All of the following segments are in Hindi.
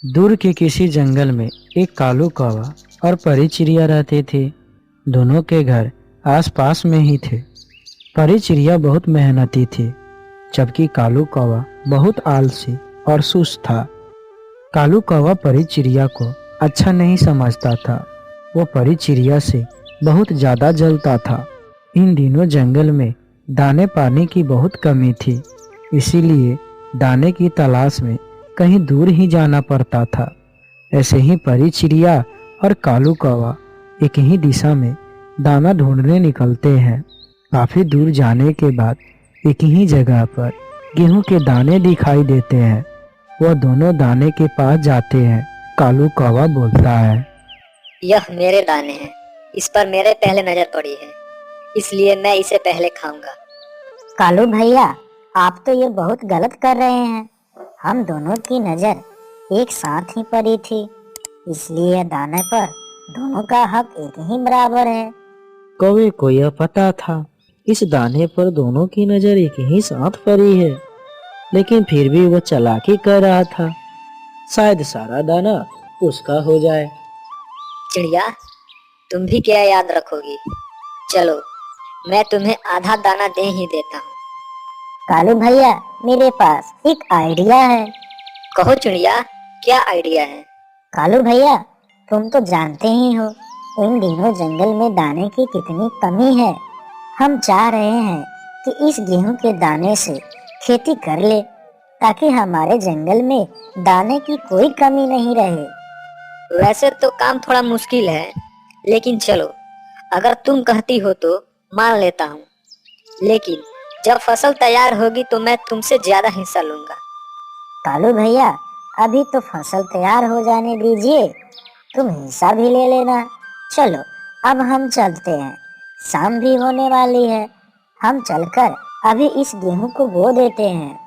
दूर के किसी जंगल में एक कालू कौवा और परी चिड़िया रहते थे। दोनों के घर आसपास में ही थे। परी चिड़िया बहुत मेहनती थी, जबकि कालू कौवा बहुत आलसी और सुस्त था। कालू कौवा परी चिड़िया को अच्छा नहीं समझता था। वो परी चिड़िया से बहुत ज़्यादा जलता था। इन दिनों जंगल में दाने पानी की बहुत कमी थी, इसीलिए दाने की तलाश में कहीं दूर ही जाना पड़ता था। ऐसे ही परी चिड़िया और कालू कौवा एक ही दिशा में दाना ढूंढने निकलते हैं। काफी दूर जाने के बाद एक ही जगह पर गेहूं के दाने दिखाई देते हैं। वह दोनों दाने के पास जाते हैं। कालू कौवा बोलता है, यह मेरे दाने हैं। इस पर मेरे पहले नजर पड़ी है, इसलिए मैं इसे पहले खाऊंगा। कालू भैया, आप तो ये बहुत गलत कर रहे हैं। हम दोनों की नजर एक साथ ही पड़ी थी, इसलिए दाने पर दोनों का हक एक ही बराबर है। कौवे को यह पता था इस दाने पर दोनों की नजर एक ही साथ पड़ी है, लेकिन फिर भी वह चालाकी कर रहा था। शायद सारा दाना उसका हो जाए। चिड़िया, तुम भी क्या याद रखोगी? चलो, मैं तुम्हें आधा दाना दे ही देता हूँ। कालू भैया, मेरे पास एक आइडिया है। कहो चिड़िया, क्या आइडिया है? कालू भैया, तुम तो जानते ही हो इन दिनों जंगल में दाने की कितनी कमी है। हम चाह रहे हैं कि इस गेहूं के दाने से खेती कर ले, ताकि हमारे जंगल में दाने की कोई कमी नहीं रहे। वैसे तो काम थोड़ा मुश्किल है, लेकिन चलो, अगर तुम कहती हो तो मान लेता हूँ। लेकिन जब फसल तैयार होगी तो मैं तुमसे ज्यादा हिस्सा लूंगा। कालू भैया, अभी तो फसल तैयार हो जाने दीजिए, तुम हिस्सा भी ले लेना। चलो, अब हम चलते हैं, शाम भी होने वाली है। हम चलकर अभी इस गेहूं को बो देते हैं।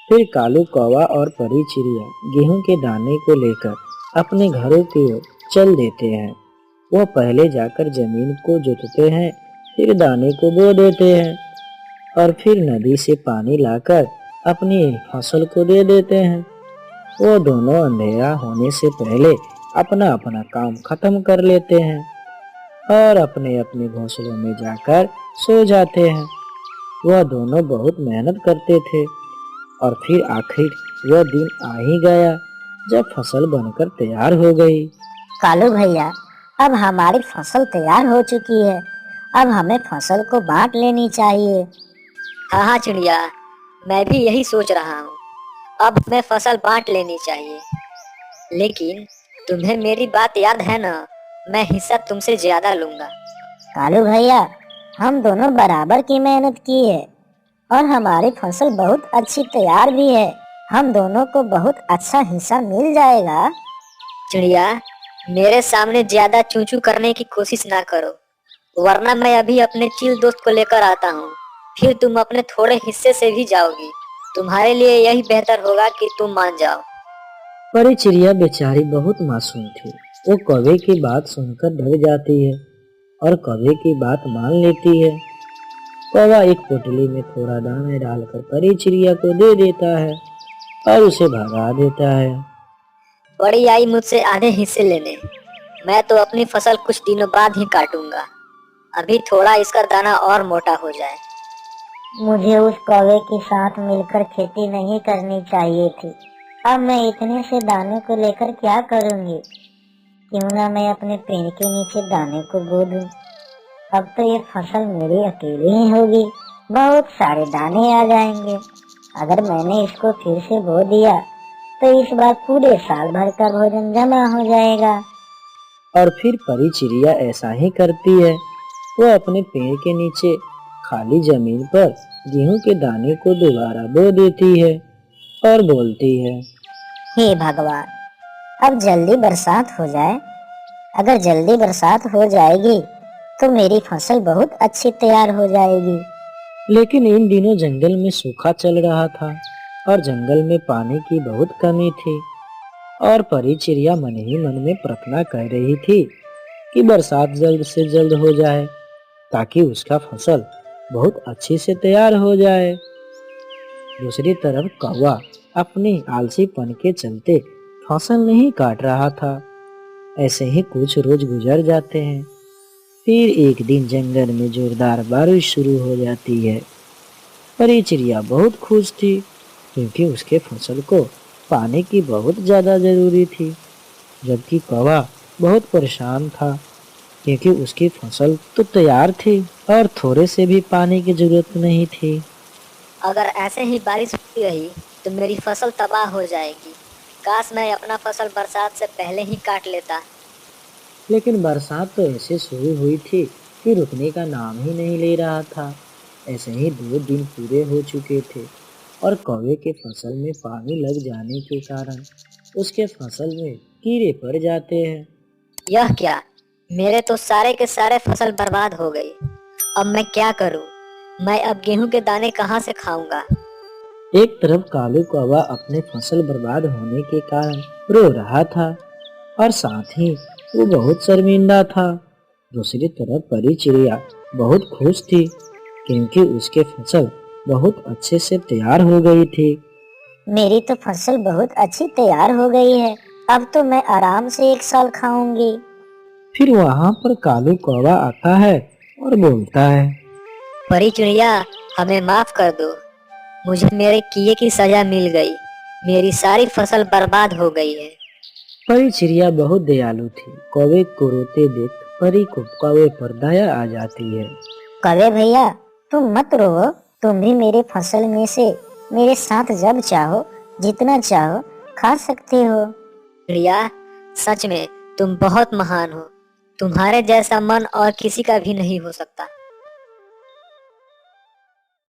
फिर कालू कौवा और परी चिड़िया गेहूं के दाने को लेकर अपने घरों की ओर चल देते हैं। वह पहले जाकर जमीन को जोतते हैं, फिर दाने को बो देते हैं और फिर नदी से पानी लाकर अपनी फसल को दे देते हैं। वो दोनों अंधेरा होने से पहले अपना अपना काम खत्म कर लेते हैं और अपने अपने घोंसलों में जाकर सो जाते हैं। वह दोनों बहुत मेहनत करते थे और फिर आखिर वह दिन आ ही गया जब फसल बनकर तैयार हो गई। कालू भैया, अब हमारी फसल तैयार हो चुकी है। अब हमें फसल को बांट लेनी चाहिए। हाँ हाँ चिड़िया, मैं भी यही सोच रहा हूँ। अब हमें फसल बांट लेनी चाहिए। लेकिन तुम्हें मेरी बात याद है ना, मैं हिस्सा तुमसे ज्यादा लूंगा। कालू भैया, हम दोनों बराबर की मेहनत की है और हमारी फसल बहुत अच्छी तैयार भी है। हम दोनों को बहुत अच्छा हिस्सा मिल जाएगा। चिड़िया, मेरे सामने ज्यादा चूचू करने की कोशिश ना करो, वरना मैं अभी अपने चील दोस्त को लेकर आता हूँ। फिर तुम अपने थोड़े हिस्से से भी जाओगी। तुम्हारे लिए यही बेहतर होगा कि तुम मान जाओ। परी चिड़िया बेचारी बहुत मासूम थी। वो कौवे की बात सुनकर डर जाती है और कौवे की बात मान लेती है। कौवा एक पोटली में थोड़ा दाना डालकर परी चिड़िया को दे देता है और उसे भगा देता है। बड़ी आई मुझसे आधे हिस्से लेने। मैं तो अपनी फसल कुछ दिनों बाद ही काटूंगा। अभी थोड़ा इसका दाना और मोटा हो जाए। मुझे उस कौवे के साथ मिलकर खेती नहीं करनी चाहिए थी। अब मैं इतने से दाने को लेकर क्या करूंगी? क्यों ना मैं अपने पेड़ के नीचे दाने को बो दूं। अब तो ये फसल मेरी अकेली ही होगी। बहुत सारे दाने आ जाएंगे। अगर मैंने इसको फिर से बो दिया तो इस बार पूरे साल भर का भोजन जमा हो जाएगा। और फिर परी चिड़िया ऐसा ही करती है। वो अपने पेड़ के नीचे खाली जमीन पर गेहूं के दाने को दोबारा बो देती है और बोलती है, हे भगवान, अब जल्दी बरसात हो जाए। अगर जल्दी बरसात हो जाएगी तो मेरी फसल बहुत अच्छी तैयार हो जाएगी। लेकिन इन दिनों जंगल में सूखा चल रहा था और जंगल में पानी की बहुत कमी थी और परी चिड़िया मन ही मन में प्रार्थना कर रही थी कि बरसात जल्द से जल्द हो जाए ताकि उसका फसल बहुत अच्छे से तैयार हो जाए। दूसरी तरफ कौवा अपनी आलसीपन के चलते फसल नहीं काट रहा था। ऐसे ही कुछ रोज गुजर जाते हैं। फिर एक दिन जंगल में जोरदार बारिश शुरू हो जाती है। परी चिड़िया बहुत खुश थी क्योंकि उसके फसल को पानी की बहुत ज्यादा जरूरी थी, जबकि कौवा बहुत परेशान था क्योंकि उसकी फसल तो तैयार थी और थोड़े से भी पानी की जरूरत नहीं थी। अगर ऐसे ही बारिश होती रही तो मेरी फसल तबाह हो जाएगी। काश मैं अपना फसल बरसात से पहले ही काट लेता। लेकिन बरसात तो ऐसे शुरू हुई थी कि रुकने का नाम ही नहीं ले रहा था। ऐसे ही 2 दिन पूरे हो चुके थे और कौवे के फसल में पानी लग जाने के कारण उसके फसल में कीड़े पड़ जाते हैं। यह क्या, मेरे तो सारे के सारे फसल बर्बाद हो गई। अब मैं क्या करूं? मैं अब गेहूं के दाने कहां से खाऊंगा? एक तरफ कालू कौवा अपने फसल बर्बाद होने के कारण रो रहा था और साथ ही वो बहुत शर्मिंदा था। दूसरी तरफ परी चिड़िया बहुत खुश थी क्योंकि उसके फसल बहुत अच्छे से तैयार हो गई थी। मेरी तो फसल बहुत अच्छी तैयार हो गई है। अब तो मैं आराम से 1 साल खाऊंगी। फिर वहाँ पर कालू कौवा आता है और बोलता है, परी चिड़िया, हमें माफ कर दो। मुझे मेरे किए की सजा मिल गई। मेरी सारी फसल बर्बाद हो गई है। परी चिड़िया बहुत दयालु थी। कौवे को रोते देख परी को कौवे पर दया आ जाती है। कौवे भैया, तुम मत रोओ। तुम भी मेरे फसल में से मेरे साथ जब चाहो जितना चाहो खा सकते हो। चिड़िया, सच में तुम बहुत महान हो। तुम्हारे जैसा मन और किसी का भी नहीं हो सकता।